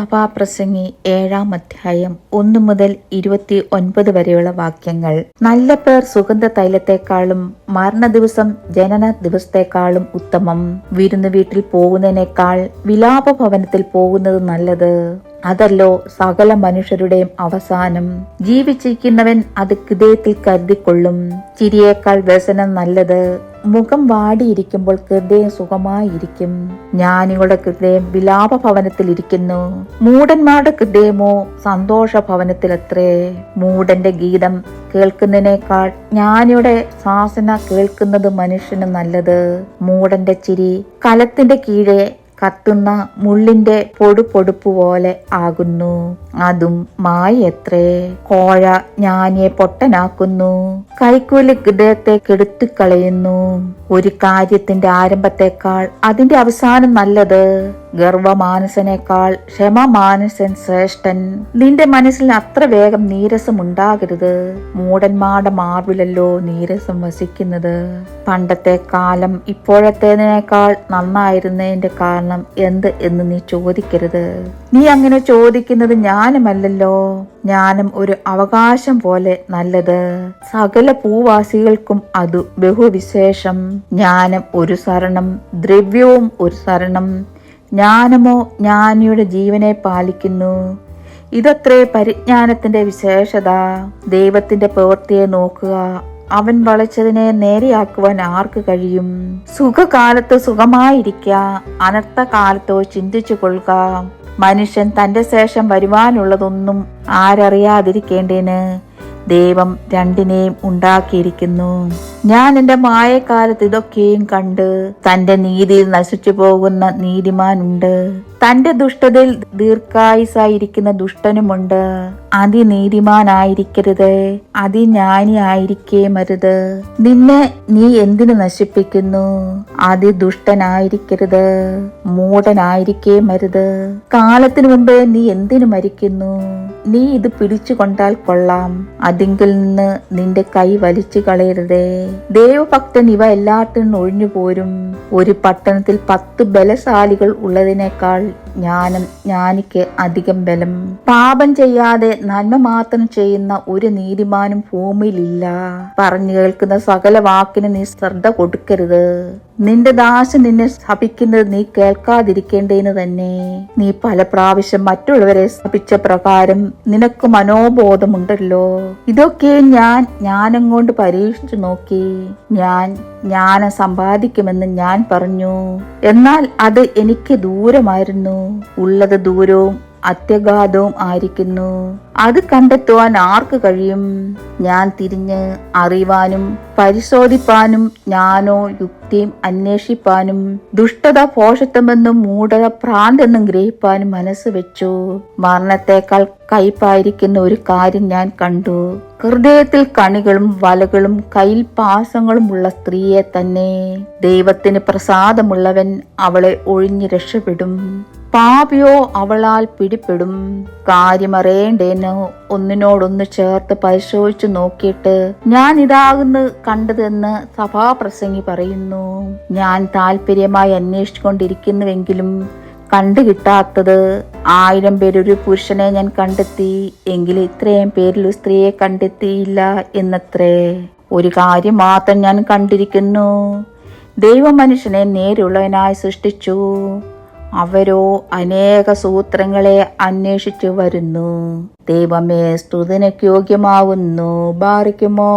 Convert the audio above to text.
സഭാപ്രസംഗി 7-ാം അധ്യായം 1 മുതൽ 29 വരെയുള്ള വാക്യങ്ങൾ. നല്ല പേർ സുഗന്ധ തൈലത്തെക്കാളും മരണദിവസം ജനന ദിവസത്തെക്കാളും ഉത്തമം. വിരുന്ന് വീട്ടിൽ പോകുന്നതിനേക്കാൾ വിലാപ ഭവനത്തിൽ പോകുന്നത് നല്ലത്. അതല്ലോ സകല മനുഷ്യരുടെയും അവസാനം. ജീവിച്ചിരിക്കുന്നവൻ അത് ഹൃദയത്തിൽ കരുതിക്കൊള്ളും. ചിരിയേക്കാൾ വ്യസനം നല്ലത്. മുഖം വാടിയിരിക്കുമ്പോൾ ഹൃദയം സുഖമായിരിക്കും. ജ്ഞാനികളുടെ ഹൃദയം വിലാപ ഭവനത്തിൽ ഇരിക്കുന്നു, മൂഢന്മാരുടെ ഹൃദയമോ സന്തോഷ ഭവനത്തിലത്രേ. മൂഢന്റെ ഗീതം കേൾക്കുന്നതിനേക്കാൾ ജ്ഞാനിയുടെ ശാസന കേൾക്കുന്നത് മനുഷ്യന് നല്ലത്. മൂഢന്റെ ചിരി കലത്തിന്റെ കീഴെ കത്തുന്ന മുള്ളിന്റെ പൊടുപൊടുപ്പ് പോലെ ആകുന്നു, അതും മായത്രേ. കോഴ ജ്ഞാനിയെ പൊട്ടനാക്കുന്നു, കൈക്കൂലി ഹൃദയത്തെ കെടുത്തിക്കളയുന്നു. ഒരു കാര്യത്തിന്റെ ആരംഭത്തെക്കാൾ അതിന്റെ അവസാനം നല്ലത്. ഗർവമാനസനേക്കാൾ ക്ഷമമാനസൻ ശ്രേഷ്ഠൻ. നിന്റെ മനസ്സിൽ അത്ര വേഗം നീരസം ഉണ്ടാകരുത്. മൂഢന്മാരുടെ മാർവിലല്ലോ നീരസം വസിക്കുന്നത്. പണ്ടത്തെ കാലം ഇപ്പോഴത്തേതിനേക്കാൾ നന്നായിരുന്നതിന്റെ കാരണം എന്ത് എന്ന് നീ ചോദിക്കരുത്. നീ അങ്ങനെ ചോദിക്കുന്നത് ജ്ഞാനമല്ലല്ലോ. ജ്ഞാനം ഒരു അവകാശം പോലെ നല്ലത്. സകല ഭൂവാസികൾക്കും അതു ബഹുവിശേഷം. ജ്ഞാനം ഒരു ശരണം, ദ്രവ്യവും ഒരു ശരണം. ജ്ഞാനമോ ജ്ഞാനിയുടെ ജീവനെ പാലിക്കുന്നു. ഇതത്രേ പരിജ്ഞാനത്തിന്റെ വിശേഷത. ദൈവത്തിന്റെ പ്രവൃത്തിയെ നോക്കുക, അവൻ വളച്ചതിനെ നേരെയാക്കുവാൻ ആർക്ക് കഴിയും? സുഖകാലത്ത് സുഖമായിരിക്ക, അനർത്ഥകാലത്തോ ചിന്തിച്ചു കൊള്ളുക. മനുഷ്യൻ തന്റെ ശേഷം വരുവാനുള്ളതൊന്നും ആരറിയാതിരിക്കേണ്ടേന് ദൈവം രണ്ടിനെയും ഉണ്ടാക്കിയിരിക്കുന്നു. ഞാൻ എന്റെ മായക്കാലത്ത് ഇതൊക്കെയും കണ്ട്. തന്റെ നീതിയിൽ നശിച്ചു പോകുന്ന നീതിമാനുണ്ട്, തന്റെ ദുഷ്ടതയിൽ ദീർഘായുസായിരിക്കുന്ന ദുഷ്ടനുമുണ്ട്. അതിനീതിമാനായിരിക്കരുത്, അതിജ്ഞാനി ആയിരിക്കേമരുത്. നിന്നെ നീ എന്തിനു നശിപ്പിക്കുന്നു? അതിദുഷ്ടനായിരിക്കരുത്, മൂഢനായിരിക്കേമരുത്. കാലത്തിനു മുമ്പേ നീ എന്തിനു മരിക്കുന്നു? നീ ഇത് പിടിച്ചു കൊണ്ടാൽ കൊള്ളാം, അതിങ്കിൽ നിന്ന് നിന്റെ കൈ വലിച്ചു കളയരുതേ. ദൈവഭക്തൻ ഇവ എല്ലാത്തിനും ഒഴിഞ്ഞു പോരും. ഒരു പട്ടണത്തിൽ 10 ബലശാലികൾ ഉള്ളതിനേക്കാൾ ജ്ഞാനം ജ്ഞാനിക്ക് അധികം ബലം. പാപം ചെയ്യാതെ നന്മ മാത്രം ചെയ്യുന്ന ഒരു നീതിമാനും ഭൂമിയിലില്ല. പറഞ്ഞു കേൾക്കുന്ന സകല വാക്കിന് നീ ശ്രദ്ധ കൊടുക്കരുത്. നിന്റെ ദാസൻ നിന്നെ ശപിക്കുന്നത് നീ കേൾക്കാതിരിക്കേണ്ടതിന് തന്നെ. നീ പല പ്രാവശ്യം മറ്റുള്ളവരെ ശപിച്ച പ്രകാരം നിനക്ക് മനോബോധമുണ്ടല്ലോ. ഇതൊക്കെ ഞാൻ ജ്ഞാനം കൊണ്ട് പരീക്ഷിച്ചു നോക്കി. ഞാൻ ജ്ഞാനം സമ്പാദിക്കുമെന്ന് ഞാൻ പറഞ്ഞു, എന്നാൽ അത് എനിക്ക് ദൂരമായിരുന്നു. ഉള്ളത് ദൂരവും അത്യഗാധവും ആയിരിക്കുന്നു. അത് കണ്ടെത്തുവാൻ ആർക്ക് കഴിയും? ഞാൻ തിരിഞ്ഞ് അറിയുവാനും പരിശോധിപ്പാനും ജ്ഞാനോ യുക്തിയും അന്വേഷിപ്പാനും ദുഷ്ടത ഭോഷത്വമെന്നും മൂഢത ഭ്രാന്തെന്നും ഗ്രഹിപ്പാനും മനസ്സ് വെച്ചു. മരണത്തെക്കാൾ കയ്പായിരിക്കുന്ന ഒരു കാര്യം ഞാൻ കണ്ടു. ഹൃദയത്തിൽ കണികളും വലകളും കയ്യിൽ പാസങ്ങളും ഉള്ള സ്ത്രീയെ തന്നെ. ദൈവത്തിന് പ്രസാദമുള്ളവൻ അവളെ ഒഴിഞ്ഞു രക്ഷപ്പെടും, പാപിയോ അവളാൽ പിടിപ്പെടും. കാര്യമറിയേണ്ടേനോ ഒന്നിനോടൊന്ന് ചേർത്ത് പരിശോധിച്ചു നോക്കിയിട്ട് ഞാൻ ഇതാകുന്നു കണ്ടതെന്ന് സഭാപ്രസംഗി പറയുന്നു. ഞാൻ താല്പര്യമായി അന്വേഷിച്ചുകൊണ്ടിരിക്കുന്നുവെങ്കിലും കണ്ടു കിട്ടാത്തത് 1000 പേരൊരു പുരുഷനെ ഞാൻ കണ്ടെത്തി, എങ്കിലും ഇത്രയും പേരിൽ ഒരു സ്ത്രീയെ കണ്ടെത്തിയില്ല എന്നത്രേ. ഒരു കാര്യം മാത്രം ഞാൻ കണ്ടിരിക്കുന്നു, ദൈവം മനുഷ്യനെ നേരുള്ളവനായി സൃഷ്ടിച്ചു. അവരോ അനേക സൂത്രങ്ങളെ അന്വേഷിച്ചു വരുന്നു. ദൈവമേ സ്തുതിനക്ക് യോഗ്യമാവുന്നു. ബാറിക്കുമോ.